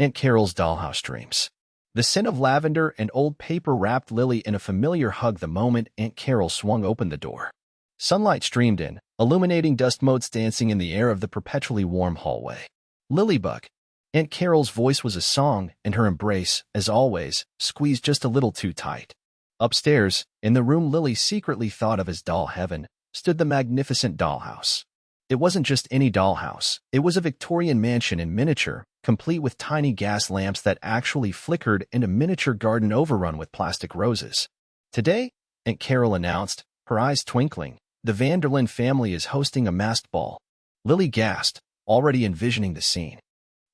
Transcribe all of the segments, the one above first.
Aunt Carol's dollhouse dreams. The scent of lavender and old paper wrapped Lily in a familiar hug the moment Aunt Carol swung open the door. Sunlight streamed in, illuminating dust motes dancing in the air of the perpetually warm hallway. Lilybug. Aunt Carol's voice was a song, and her embrace, as always, squeezed just a little too tight. Upstairs, in the room Lily secretly thought of as doll heaven, stood the magnificent dollhouse. It wasn't just any dollhouse. It was a Victorian mansion in miniature, complete with tiny gas lamps that actually flickered and a miniature garden overrun with plastic roses. Today, Aunt Carol announced, her eyes twinkling, the Vanderlyn family is hosting a masked ball. Lily gasped, already envisioning the scene.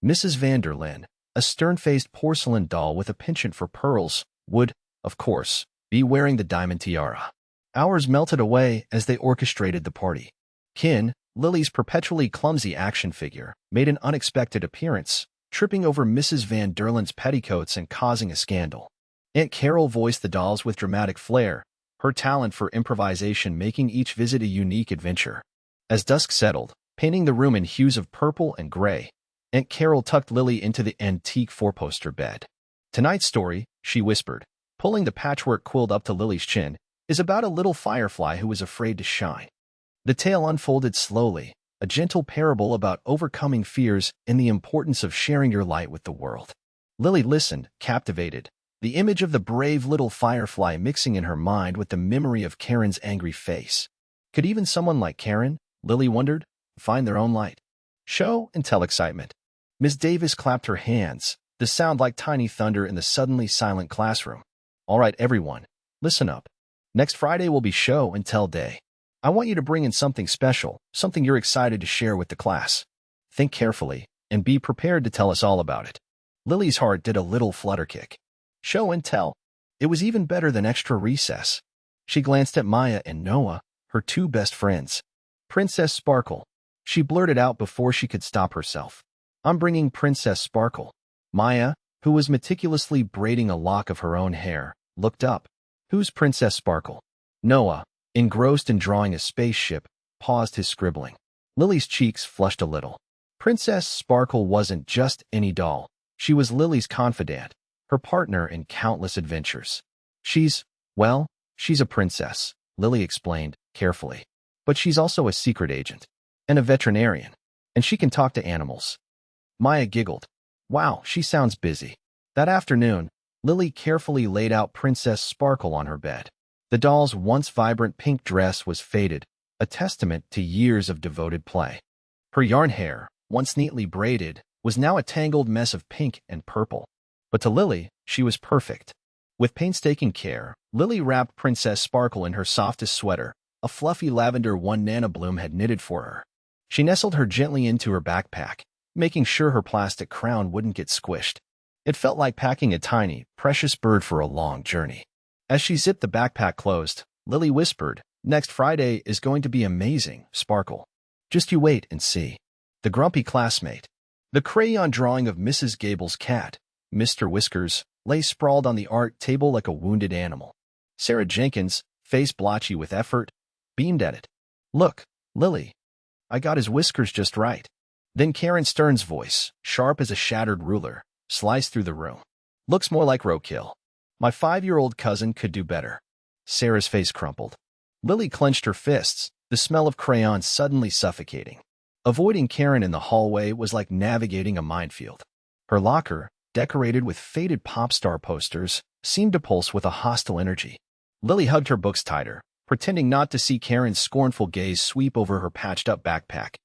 Mrs. Vanderlyn, a stern-faced porcelain doll with a penchant for pearls, would, of course, be wearing the diamond tiara. Hours melted away as they orchestrated the party. Kin, Lily's perpetually clumsy action figure, made an unexpected appearance, tripping over Mrs. Vanderlyn's petticoats and causing a scandal. Aunt Carol voiced the dolls with dramatic flair, her talent for improvisation making each visit a unique adventure. As dusk settled, painting the room in hues of purple and gray, Aunt Carol tucked Lily into the antique four-poster bed. Tonight's story, she whispered, pulling the patchwork quilt up to Lily's chin, is about a little firefly who was afraid to shine. The tale unfolded slowly, a gentle parable about overcoming fears and the importance of sharing your light with the world. Lily listened, captivated, the image of the brave little firefly mixing in her mind with the memory of Karen's angry face. Could even someone like Karen, Lily wondered, find their own light? Show and tell excitement. Miss Davis clapped her hands, the sound like tiny thunder in the suddenly silent classroom. All right, everyone, listen up. Next Friday will be show and tell day. I want you to bring in something special, something you're excited to share with the class. Think carefully, and be prepared to tell us all about it. Lily's heart did a little flutter kick. Show and tell. It was even better than extra recess. She glanced at Maya and Noah, her two best friends. Princess Sparkle. She blurted out before she could stop herself. I'm bringing Princess Sparkle. Maya, who was meticulously braiding a lock of her own hair, looked up. Who's Princess Sparkle? Noah, engrossed in drawing a spaceship, paused his scribbling. Lily's cheeks flushed a little. Princess Sparkle wasn't just any doll. She was Lily's confidant, her partner in countless adventures. She's a princess, Lily explained, carefully. But she's also a secret agent, and a veterinarian, and she can talk to animals. Maya giggled. Wow, she sounds busy. That afternoon, Lily carefully laid out Princess Sparkle on her bed. The doll's once vibrant pink dress was faded, a testament to years of devoted play. Her yarn hair, once neatly braided, was now a tangled mess of pink and purple. But to Lily, she was perfect. With painstaking care, Lily wrapped Princess Sparkle in her softest sweater, a fluffy lavender one Nana Bloom had knitted for her. She nestled her gently into her backpack, making sure her plastic crown wouldn't get squished. It felt like packing a tiny, precious bird for a long journey. As she zipped the backpack closed, Lily whispered, Next Friday is going to be amazing, Sparkle. Just you wait and see. The grumpy classmate. The crayon drawing of Mrs. Gable's cat, Mr. Whiskers, lay sprawled on the art table like a wounded animal. Sarah Jenkins, face blotchy with effort, beamed at it. Look, Lily. I got his whiskers just right. Then Karen Stern's voice, sharp as a shattered ruler, sliced through the room. Looks more like roadkill. My 5-year-old cousin could do better. Sarah's face crumpled. Lily clenched her fists, the smell of crayons suddenly suffocating. Avoiding Karen in the hallway was like navigating a minefield. Her locker, decorated with faded pop star posters, seemed to pulse with a hostile energy. Lily hugged her books tighter, pretending not to see Karen's scornful gaze sweep over her patched-up backpack.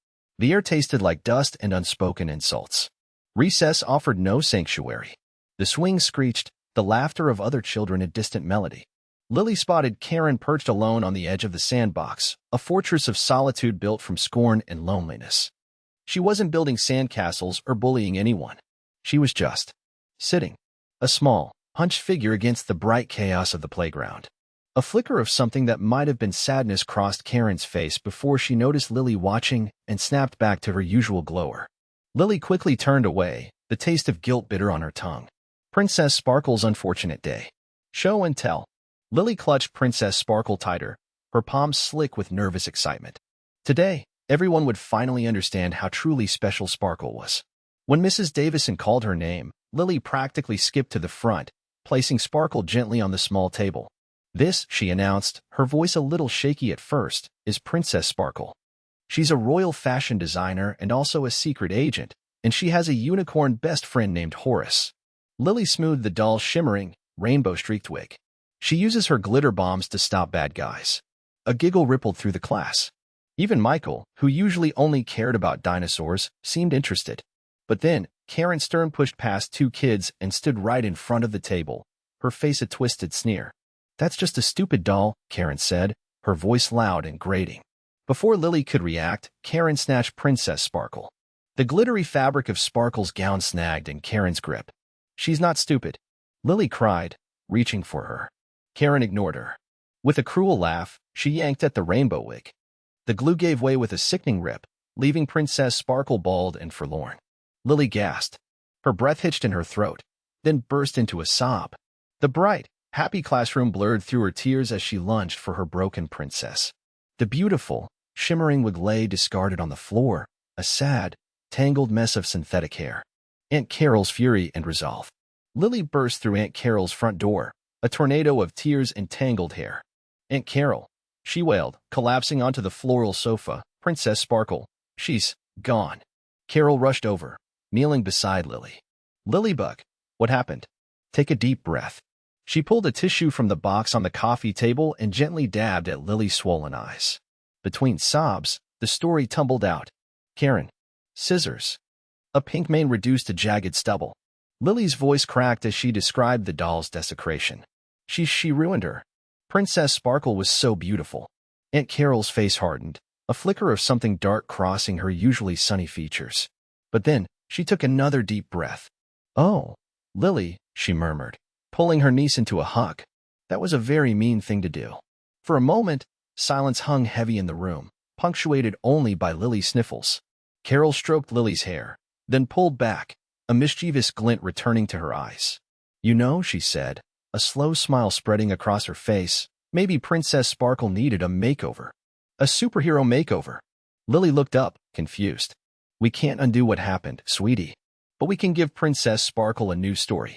The air tasted like dust and unspoken insults. Recess offered no sanctuary. The swing screeched, the laughter of other children a distant melody. Lily spotted Karen perched alone on the edge of the sandbox, a fortress of solitude built from scorn and loneliness. She wasn't building sandcastles or bullying anyone. She was just sitting, a small, hunched figure against the bright chaos of the playground. A flicker of something that might have been sadness crossed Karen's face before she noticed Lily watching and snapped back to her usual glower. Lily quickly turned away, the taste of guilt bitter on her tongue. Princess Sparkle's unfortunate day. Show and tell. Lily clutched Princess Sparkle tighter, her palms slick with nervous excitement. Today, everyone would finally understand how truly special Sparkle was. When Mrs. Davison called her name, Lily practically skipped to the front, placing Sparkle gently on the small table. "This," she announced, her voice a little shaky at first, "is Princess Sparkle. She's a royal fashion designer and also a secret agent, and she has a unicorn best friend named Horace." Lily smoothed the doll's shimmering, rainbow-streaked wig. "She uses her glitter bombs to stop bad guys." A giggle rippled through the class. Even Michael, who usually only cared about dinosaurs, seemed interested. But then, Karen Stern pushed past two kids and stood right in front of the table, her face a twisted sneer. "That's just a stupid doll," Karen said, her voice loud and grating. Before Lily could react, Karen snatched Princess Sparkle. The glittery fabric of Sparkle's gown snagged in Karen's grip. "She's not stupid," Lily cried, reaching for her. Karen ignored her. With a cruel laugh, she yanked at the rainbow wig. The glue gave way with a sickening rip, leaving Princess Sparkle bald and forlorn. Lily gasped. Her breath hitched in her throat, then burst into a sob. The bright, happy classroom blurred through her tears as she lunged for her broken princess. The beautiful, shimmering wig lay discarded on the floor, a sad, tangled mess of synthetic hair. Aunt Carol's fury and resolve. Lily burst through Aunt Carol's front door, a tornado of tears and tangled hair. "Aunt Carol," she wailed, collapsing onto the floral sofa. "Princess Sparkle, she's gone." Carol rushed over, kneeling beside Lily. "Lilybug, what happened?" "Take a deep breath." She pulled a tissue from the box on the coffee table and gently dabbed at Lily's swollen eyes. Between sobs, the story tumbled out. "Karen. Scissors." A pink mane reduced to jagged stubble. Lily's voice cracked as she described the doll's desecration. She ruined her. Princess Sparkle was so beautiful. Aunt Carol's face hardened, a flicker of something dark crossing her usually sunny features. But then, she took another deep breath. "Oh, Lily," she murmured, pulling her niece into a hug. "That was a very mean thing to do." For a moment, silence hung heavy in the room, punctuated only by Lily's sniffles. Carol stroked Lily's hair, then pulled back, a mischievous glint returning to her eyes. "You know," she said, a slow smile spreading across her face, "maybe Princess Sparkle needed a makeover. A superhero makeover." Lily looked up, confused. "We can't undo what happened, sweetie. But we can give Princess Sparkle a new story.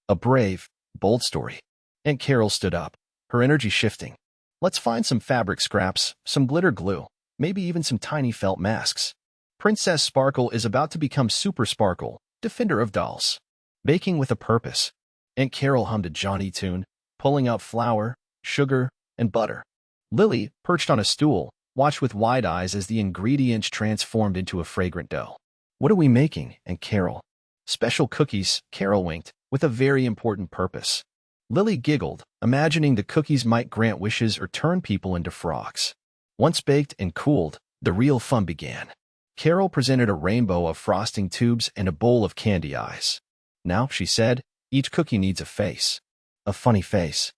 A brave, bold story." Aunt Carol stood up, her energy shifting. "Let's find some fabric scraps, some glitter glue, maybe even some tiny felt masks. Princess Sparkle is about to become Super Sparkle, defender of dolls. Baking with a purpose." Aunt Carol hummed a jaunty tune, pulling out flour, sugar, and butter. Lily, perched on a stool, watched with wide eyes as the ingredients transformed into a fragrant dough. "What are we making, Aunt Carol?" "Special cookies," Carol winked, "with a very important purpose." Lily giggled, imagining the cookies might grant wishes or turn people into frogs. Once baked and cooled, the real fun began. Carol presented a rainbow of frosting tubes and a bowl of candy eyes. "Now," she said, "each cookie needs a face. A funny face."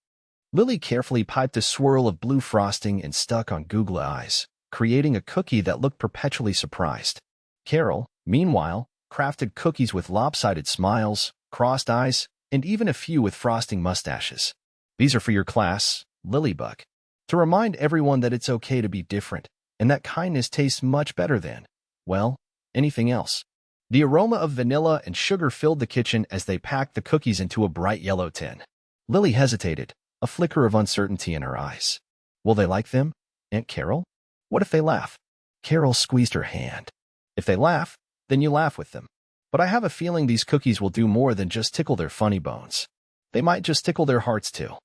Lily carefully piped a swirl of blue frosting and stuck on googly eyes, creating a cookie that looked perpetually surprised. Carol, meanwhile, crafted cookies with lopsided smiles, crossed eyes, and even a few with frosting mustaches. "These are for your class, Lilybug. To remind everyone that it's okay to be different, and that kindness tastes much better than, well, anything else." The aroma of vanilla and sugar filled the kitchen as they packed the cookies into a bright yellow tin. Lily hesitated, a flicker of uncertainty in her eyes. "Will they like them, Aunt Carol? What if they laugh?" Carol squeezed her hand. "If they laugh, then you laugh with them. But I have a feeling these cookies will do more than just tickle their funny bones. They might just tickle their hearts too."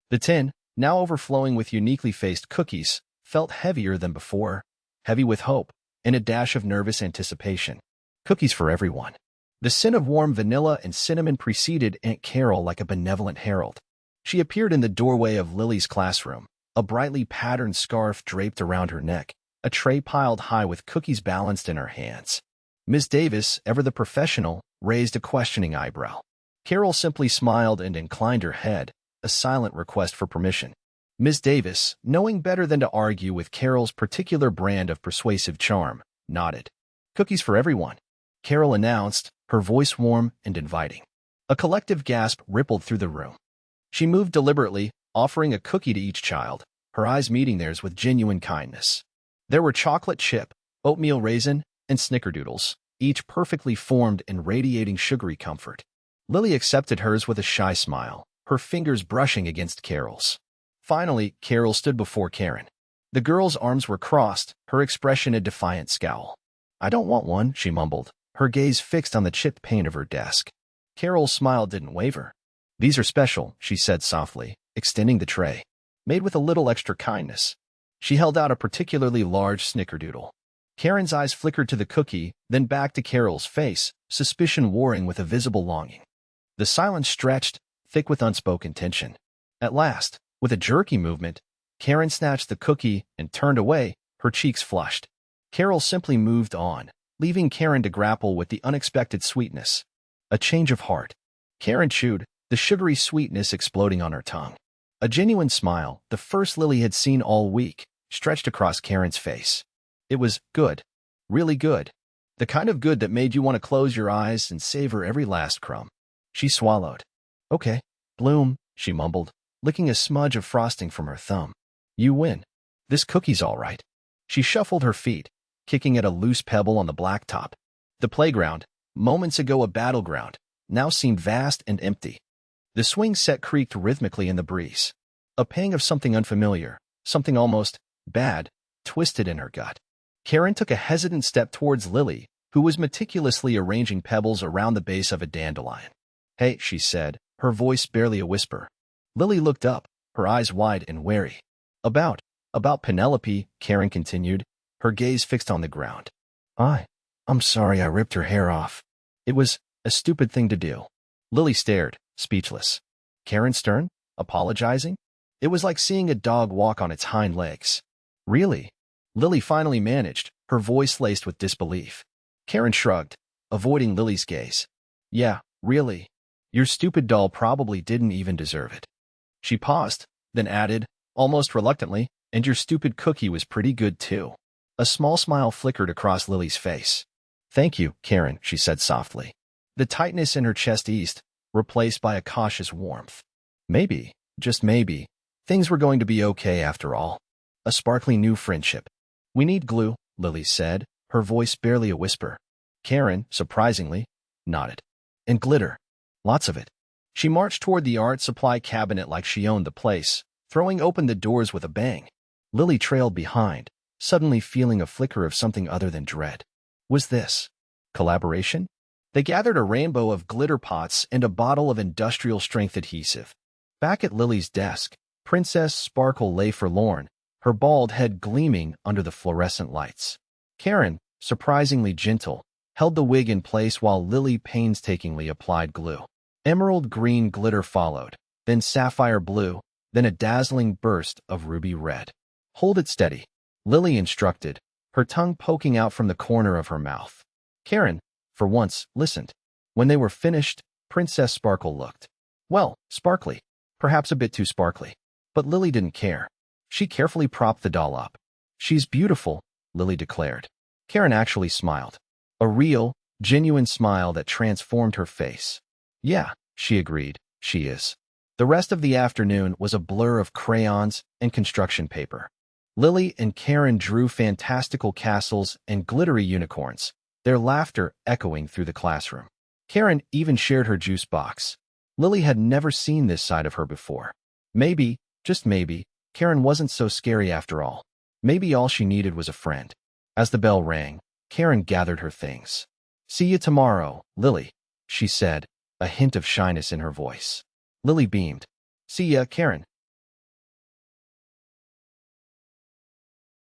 The tin, now overflowing with uniquely faced cookies, felt heavier than before, heavy with hope and a dash of nervous anticipation. Cookies for everyone. The scent of warm vanilla and cinnamon preceded Aunt Carol like a benevolent herald. She appeared in the doorway of Lily's classroom, a brightly patterned scarf draped around her neck, a tray piled high with cookies balanced in her hands. Miss Davis, ever the professional, raised a questioning eyebrow. Carol simply smiled and inclined her head, a silent request for permission. Miss Davis, knowing better than to argue with Carol's particular brand of persuasive charm, nodded. "Cookies for everyone," Carol announced, her voice warm and inviting. A collective gasp rippled through the room. She moved deliberately, offering a cookie to each child, her eyes meeting theirs with genuine kindness. There were chocolate chip, oatmeal raisin, and snickerdoodles, each perfectly formed and radiating sugary comfort. Lily accepted hers with a shy smile, her fingers brushing against Carol's. Finally, Carol stood before Karen. The girl's arms were crossed, her expression a defiant scowl. "I don't want one," she mumbled, her gaze fixed on the chipped paint of her desk. Carol's smile didn't waver. "These are special," she said softly, extending the tray. "Made with a little extra kindness." She held out a particularly large snickerdoodle. Karen's eyes flickered to the cookie, then back to Carol's face, suspicion warring with a visible longing. The silence stretched, thick with unspoken tension. At last, with a jerky movement, Karen snatched the cookie and turned away, her cheeks flushed. Carol simply moved on, leaving Karen to grapple with the unexpected sweetness. A change of heart. Karen chewed, the sugary sweetness exploding on her tongue. A genuine smile, the first Lily had seen all week, stretched across Karen's face. It was good. Really good. The kind of good that made you want to close your eyes and savor every last crumb. She swallowed. "Okay, Bloom," she mumbled, licking a smudge of frosting from her thumb. "You win. This cookie's all right." She shuffled her feet, kicking at a loose pebble on the blacktop. The playground, moments ago a battleground, now seemed vast and empty. The swing set creaked rhythmically in the breeze. A pang of something unfamiliar, something almost bad, twisted in her gut. Karen took a hesitant step towards Lily, who was meticulously arranging pebbles around the base of a dandelion. "Hey," she said, her voice barely a whisper. Lily looked up, her eyes wide and wary. About Penelope," Karen continued, her gaze fixed on the ground. I'm sorry I ripped her hair off. It was a stupid thing to do." Lily stared, speechless. Karen Stern? Apologizing? It was like seeing a dog walk on its hind legs. "Really?" Lily finally managed, her voice laced with disbelief. Karen shrugged, avoiding Lily's gaze. "Yeah, really. Your stupid doll probably didn't even deserve it." She paused, then added, almost reluctantly, "And your stupid cookie was pretty good too." A small smile flickered across Lily's face. "Thank you, Karen," she said softly. The tightness in her chest eased, replaced by a cautious warmth. Maybe, just maybe, things were going to be okay after all. A sparkly new friendship. "We need glue," Lily said, her voice barely a whisper. Karen, surprisingly, nodded. "And glitter. Lots of it." She marched toward the art supply cabinet like she owned the place, throwing open the doors with a bang. Lily trailed behind, suddenly feeling a flicker of something other than dread. Was this collaboration? They gathered a rainbow of glitter pots and a bottle of industrial-strength adhesive. Back at Lily's desk, Princess Sparkle lay forlorn, her bald head gleaming under the fluorescent lights. Karen, surprisingly gentle, held the wig in place while Lily painstakingly applied glue. Emerald green glitter followed, then sapphire blue, then a dazzling burst of ruby red. "Hold it steady," Lily instructed, her tongue poking out from the corner of her mouth. Karen, for once, listened. When they were finished, Princess Sparkle looked, well, sparkly, perhaps a bit too sparkly. But Lily didn't care. She carefully propped the doll up. "She's beautiful," Lily declared. Karen actually smiled. A real, genuine smile that transformed her face. "Yeah," she agreed, "she is." The rest of the afternoon was a blur of crayons and construction paper. Lily and Karen drew fantastical castles and glittery unicorns, their laughter echoing through the classroom. Karen even shared her juice box. Lily had never seen this side of her before. Maybe, just maybe, Karen wasn't so scary after all. Maybe all she needed was a friend. As the bell rang, Karen gathered her things. "See you tomorrow, Lily," she said, a hint of shyness in her voice. Lily beamed. "See ya, Karen."